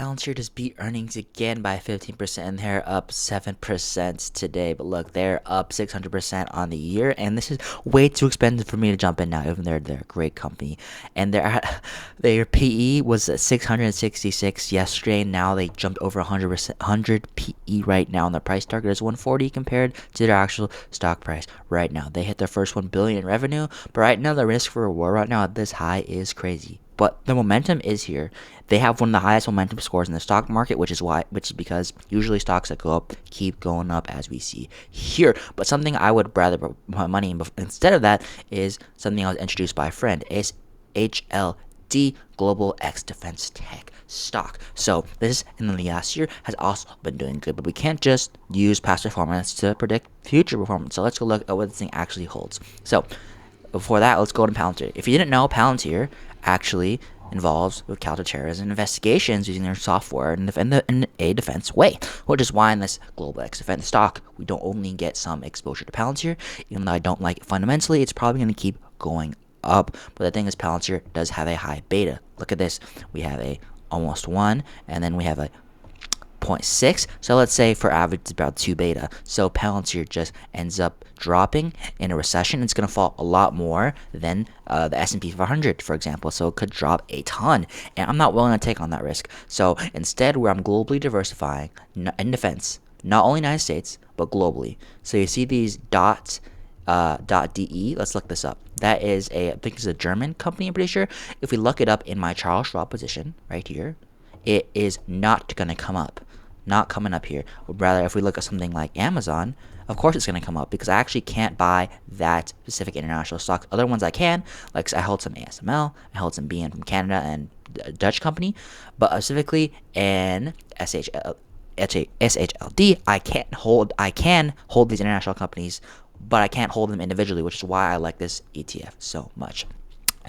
Palantir just beat earnings again by 15%, and they're up 7% today. But look, they're up 600% on the year, and this is way too expensive for me to jump in now, even though they're a great company. And their PE was at 666 yesterday, and now they jumped over 100%, 100 PE right now, and the price target is 140 compared to their actual stock price right now. They hit their first 1 billion in revenue, but right now the risk for reward right now at this high is crazy. But the momentum is here. They have one of the highest momentum scores in the stock market, which is because usually stocks that go up keep going up, as we see here. But something I would rather put my money in instead of that is something I was introduced by a friend, is HLD, Global X Defense Tech stock. So this in the last year has also been doing good, but we can't just use past performance to predict future performance. So let's go look at what this thing actually holds. So before that, let's go to Palantir. If you didn't know, Palantir actually involves with counterterrorism investigations using their software in a defense way, which is why in this Global X Defense stock, we don't only get some exposure to Palantir. Even though I don't like it fundamentally, it's probably going to keep going up. But the thing is, Palantir does have a high beta. Look at this. We have a almost 1, and then we have a 0.6. So let's say for average it's about 2 beta. So Palantir just ends up dropping in a recession. It's going to fall a lot more than the S&P 500, for example. So it could drop a ton, and I'm not willing to take on that risk. So instead, where I'm globally diversifying in defense, not only United States but globally. So you see these dots. .de. Let's look this up. That is I think it's a German company, I'm pretty sure. If we look it up in my Charles Schwab position right here, it is not going to come up. Not coming up here. Rather, if we look at something like Amazon, of course it's going to come up because I actually can't buy that specific international stocks. Other ones I can, like I held some ASML, I held some BN from Canada and a Dutch company, but specifically in SHLD, I can hold these international companies, but I can't hold them individually, which is why I like this ETF so much.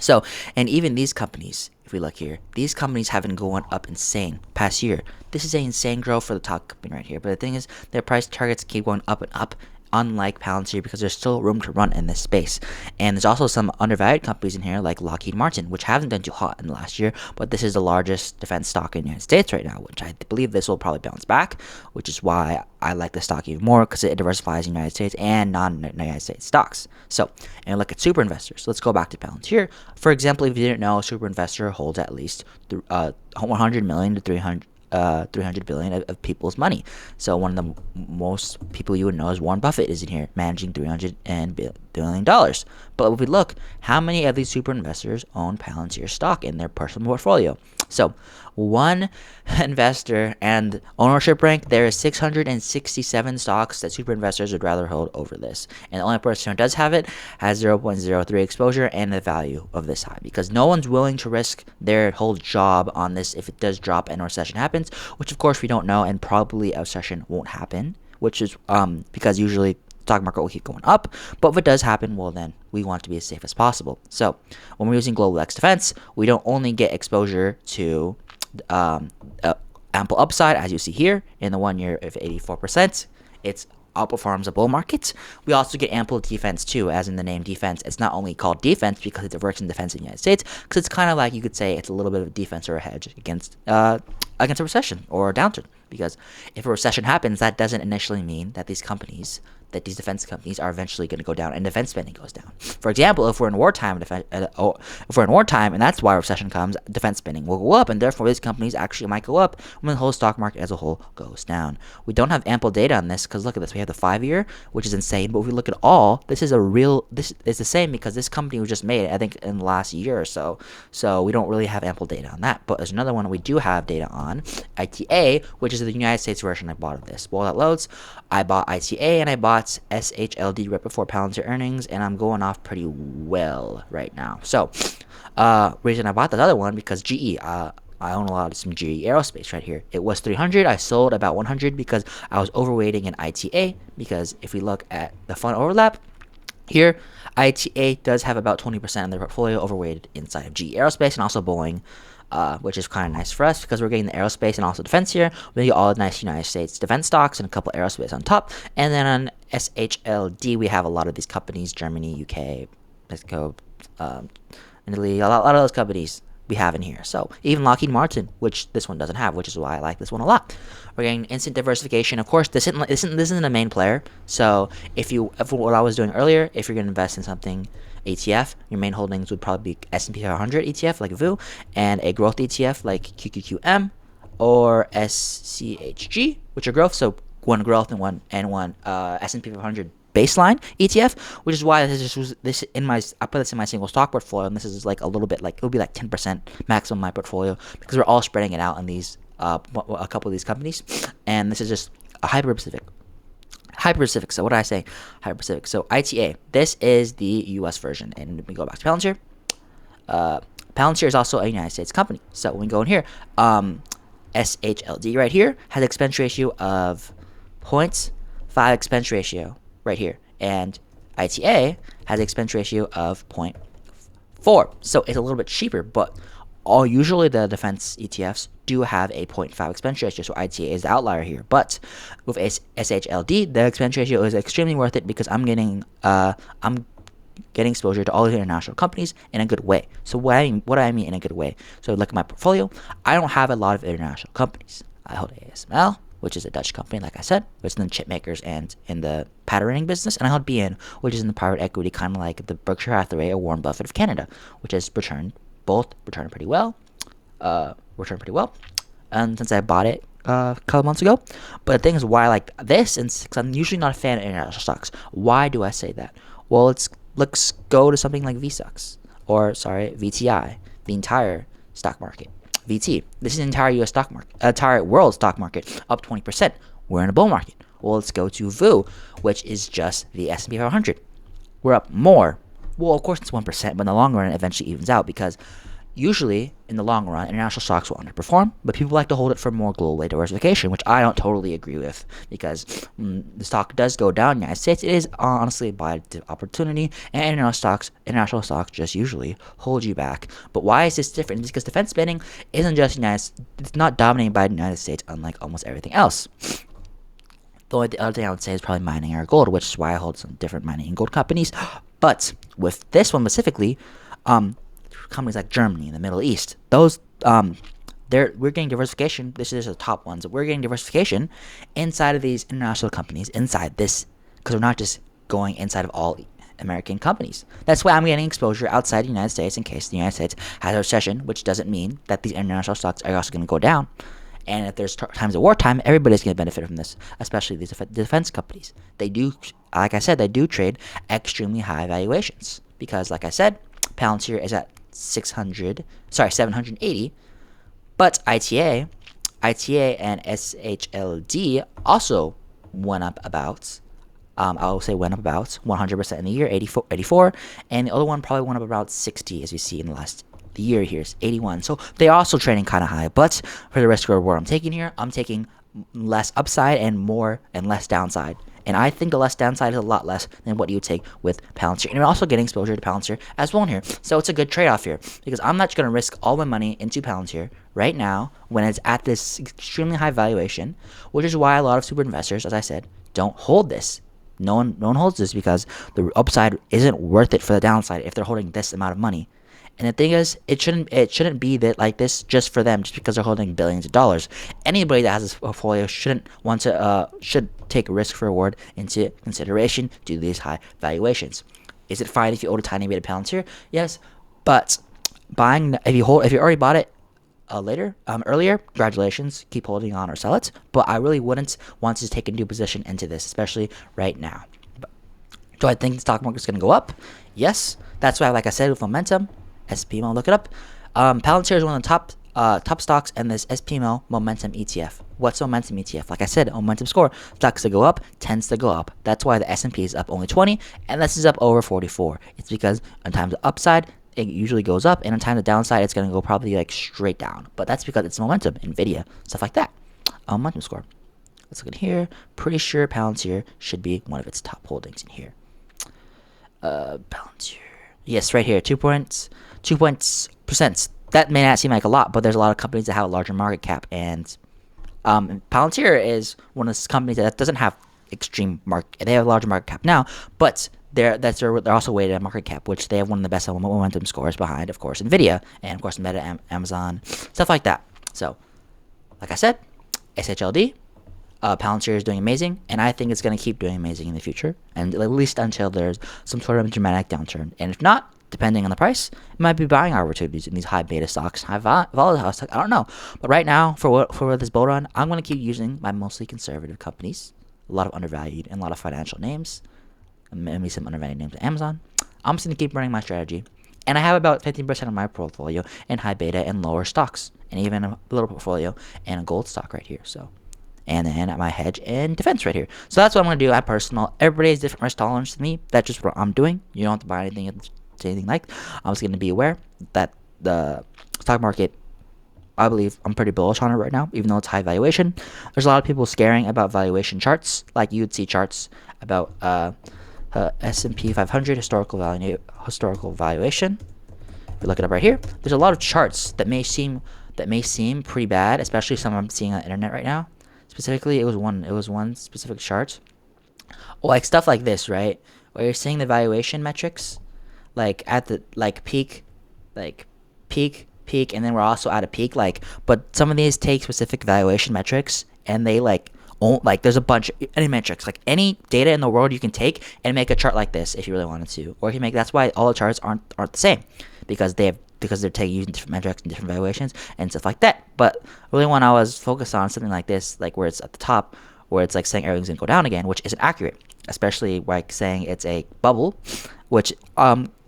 So, and even these companies, if we look here, these companies have been going up insane past year. This is an insane growth for the top company right here. But the thing is, their price targets keep going up and up, unlike Palantir, because there's still room to run in this space. And there's also some undervalued companies in here like Lockheed Martin, which haven't done too hot in the last year, but this is the largest defense stock in the United States right now, which I believe this will probably bounce back, which is why I like this stock even more, because it diversifies in the United States and non-United States stocks. So, and look at super investors. Let's go back to Palantir. For example, if you didn't know, a super investor holds at least 100 million to 300 billion of people's money. So one of the most people you would know is Warren Buffett is in here managing $300 billion. But if we look, how many of these super investors own Palantir stock in their personal portfolio? So one investor and ownership rank, there is 667 stocks that super investors would rather hold over this. And the only person who does have it has 0.03 exposure and the value of this high, because no one's willing to risk their whole job on this if it does drop and a recession happens, which of course we don't know, and probably a recession won't happen, which is because usually stock market will keep going up. But if it does happen, well, then we want to be as safe as possible. So when we're using Global X Defense, we don't only get exposure to ample upside, as you see here in the 1 year of 84%. It's outperforms a bull market. We also get ample defense too, as in the name defense. It's not only called defense because it works in defense in the United States, because it's kind of like, you could say it's a little bit of a defense or a hedge against a recession or a downturn. Because if a recession happens, that doesn't initially mean that these defense companies are eventually going to go down and defense spending goes down. For example, if we're in wartime, and that's why recession comes, defense spending will go up, and therefore these companies actually might go up when the whole stock market as a whole goes down. We don't have ample data on this because look at this. We have the 5-year, which is insane, but if we look at all, this is the same because this company was just made, I think, in the last year or so. So we don't really have ample data on that. But there's another one we do have data on, ITA, which is the United States version I bought of this. While that loads, I bought ITA and I bought SHLD right before Palantir earnings, and I'm going off pretty well right now. So, reason I bought that other one because GE, I own a lot of some GE Aerospace right here. It was 300. I sold about 100 because I was overweighting in ITA. Because if we look at the fund overlap here, ITA does have about 20% of their portfolio overweighted inside of GE Aerospace and also Boeing. Which is kind of nice for us because we're getting the aerospace and also defense here. We get all the nice United States defense stocks and a couple aerospace on top. And then on SHLD, we have a lot of these companies, Germany, UK, Mexico, Italy, a lot of those companies. we have in here. So even Lockheed Martin, which this one doesn't have, which is why I like this one a lot. We're getting instant diversification. Of course, this isn't a main player. So if what I was doing earlier, if you're going to invest in something ETF, your main holdings would probably be S&P 500 ETF like VU, and a growth ETF like QQQM or SCHG, which are growth. So one growth and one S&P 500 baseline ETF, which is why I put this in my single stock portfolio, and this is like a little bit like, it would be like 10% maximum my portfolio, because we're all spreading it out in these a couple of these companies, and this is just a Hyper Pacific. So what did I say? Hyper Pacific. So ITA, this is the US version, and we go back to Palantir. Palantir is also a United States company. So when we go in here, SHLD right here has expense ratio of 0.5 expense ratio right here, and ITA has an expense ratio of 0.4. So it's a little bit cheaper, but usually the defense ETFs do have a 0.5 expense ratio, so ITA is the outlier here. But with SHLD, the expense ratio is extremely worth it, because I'm getting exposure to all these international companies in a good way. So what do I mean in a good way? So look at my portfolio. I don't have a lot of international companies. I hold ASML, which is a Dutch company, like I said, which is in the chip makers and in the patterning business. And I hold BN, which is in the private equity, kind of like the Berkshire Hathaway or Warren Buffett of Canada, which has returned pretty well. And since I bought it a couple months ago. But the thing is, why I like this, and because I'm usually not a fan of international stocks. Why do I say that? Well, let's go to something like VTI, the entire stock market. VT, this is the entire U.S. stock market, entire world stock market, up 20%. We're in a bull market. Well, let's go to VU, which is just the S&P 500. We're up more. Well, of course it's 1%, but in the long run, it eventually evens out, because usually in the long run, international stocks will underperform, but people like to hold it for more global diversification, which I don't totally agree with, because the stock does go down in the United States. It is honestly a buy opportunity, and international stocks just usually hold you back. But why is this different? It's because defense spending isn't just it's not dominated by the United States, unlike almost everything else. The other thing I would say is probably mining or gold, which is why I hold some different mining and gold companies. But with this one specifically, companies like Germany and the Middle East, those we're getting diversification. This is the top ones. We're getting diversification inside of these international companies, inside this, because we're not just going inside of all American companies. That's why I'm getting exposure outside the United States in case the United States has a recession, which doesn't mean that these international stocks are also going to go down. And if there's times of wartime, everybody's going to benefit from this, especially these defense companies. They do, like I said, they do trade extremely high valuations, because, like I said, Palantir is at 780, but ITA and SHLD also went up about, went up about 100% in the year, 84, and the other one probably went up about 60, as you see in the last. The year here is 81. So they're also trading kind of high. But for the risk reward I'm taking here, I'm taking less upside and more and less downside. And I think the less downside is a lot less than what you would take with Palantir. And you're also getting exposure to Palantir as well in here. So it's a good trade-off here, because I'm not going to risk all my money into Palantir right now when it's at this extremely high valuation, which is why a lot of super investors, as I said, don't hold this. No one holds this, because the upside isn't worth it for the downside if they're holding this amount of money. And the thing is, it shouldn't be that like this just for them, just because they're holding billions of dollars. Anybody that has a portfolio should take risk for reward into consideration due to these high valuations. Is it fine if you own a tiny bit of Palantir? Yes, but if you already bought it earlier, congratulations, keep holding on or sell it. But I really wouldn't want to take a new position into this, especially right now. Do I think the stock market's going to go up? Yes, that's why, like I said, with momentum. SPMO, look it up. Palantir is one of the top stocks in this SPMO momentum ETF. What's momentum ETF? Like I said, momentum score. Stocks that go up tends to go up. That's why the S&P is up only 20, and this is up over 44. It's because in times of upside, it usually goes up, and in times of downside, it's going to go probably like straight down. But that's because it's momentum, Nvidia, stuff like that. Momentum score. Let's look at here. Pretty sure Palantir should be one of its top holdings in here. Palantir. Yes, right here, 2%. That may not seem like a lot, but there's a lot of companies that have a larger market cap, and Palantir is one of those companies that doesn't have extreme market. They have a larger market cap now, but they're also weighted at market cap, which they have one of the best momentum scores behind, of course, Nvidia and of course Meta, Amazon, stuff like that. So, like I said, SHLD, Palantir is doing amazing, and I think it's going to keep doing amazing in the future, and at least until there's some sort of dramatic downturn. And if not, depending on the price, it might be buying opportunities in these high beta stocks, high volatile stocks. I don't know, but right now, for this bull run, I'm going to keep using my mostly conservative companies, a lot of undervalued and a lot of financial names, and maybe some undervalued names at Amazon. I'm just going to keep running my strategy. And I have about 15% of my portfolio in high beta and lower stocks, and even a little portfolio and a gold stock right here. So, and then at my hedge and defense right here. So that's what I'm going to do at personal. Everybody has different risk tolerance to me. That's just what I'm doing. You don't have to buy anything like. I'm just going to be aware that the stock market, I believe I'm pretty bullish on it right now, even though it's high valuation. There's a lot of people scaring about valuation charts. Like you would see charts about S&P 500 historical valuation. If you look it up right here, there's a lot of charts that may seem pretty bad, especially some I'm seeing on the internet right now. Specifically, it was one specific chart, like stuff like this, right? Where you're seeing the valuation metrics, like at the peak, and then we're also at a peak, but some of these take specific valuation metrics, and they there's a bunch of any metrics, like any data in the world you can take and make a chart like this if you really wanted to, or you can make. That's why all the charts aren't the same, because they're taking using different metrics and different valuations and stuff like that. But really, when I was focused on something like this, like where it's at the top, where it's like saying everything's gonna go down again, which isn't accurate, especially like saying it's a bubble, which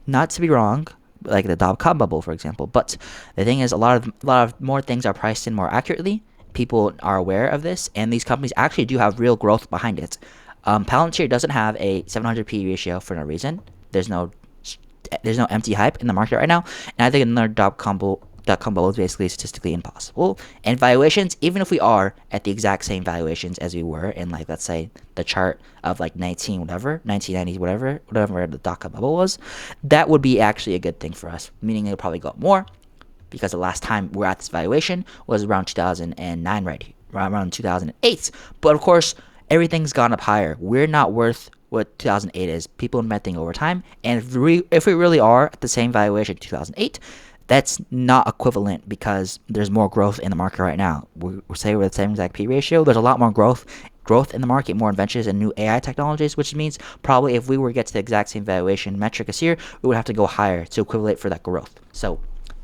not to be wrong, like the .com bubble, for example. But the thing is, a lot of more things are priced in more accurately. People are aware of this, and these companies actually do have real growth behind it. Palantir doesn't have a 700 P ratio for no reason. There's no empty hype in the market right now, and I think another .com bubble is basically statistically impossible. And valuations, even if we are at the exact same valuations as we were in, like, let's say the chart of like 1990 whatever the .com bubble was, that would be actually a good thing for us, meaning it'll probably go up more, because the last time we're at this valuation was around 2009, right around 2008. But of course, everything's gone up higher. We're not worth what 2008 is. People inventing over time, and if we really are at the same valuation 2008, that's not equivalent, because there's more growth in the market right now. We're saying we're the same exact P ratio. There's a lot more growth in the market, more inventions and new AI technologies, which means probably if we were to get to the exact same valuation metric as here, we would have to go higher to equivalent for that growth. So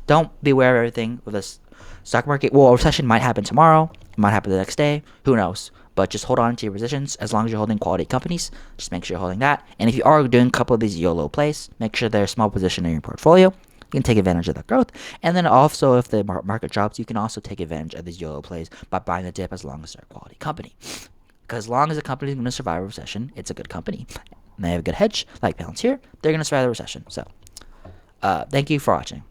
don't be aware of everything with this stock market. Well, a recession might happen tomorrow. It might happen the next day. Who knows? But just hold on to your positions. As long as you're holding quality companies, just make sure you're holding that. And if you are doing a couple of these YOLO plays, make sure they're a small position in your portfolio. You can take advantage of that growth. And then also, if the market drops, you can also take advantage of these YOLO plays by buying the dip, as long as they're a quality company. Because as long as a company is going to survive a recession, it's a good company. And they have a good hedge, like Palantir, they're going to survive the recession. So, thank you for watching.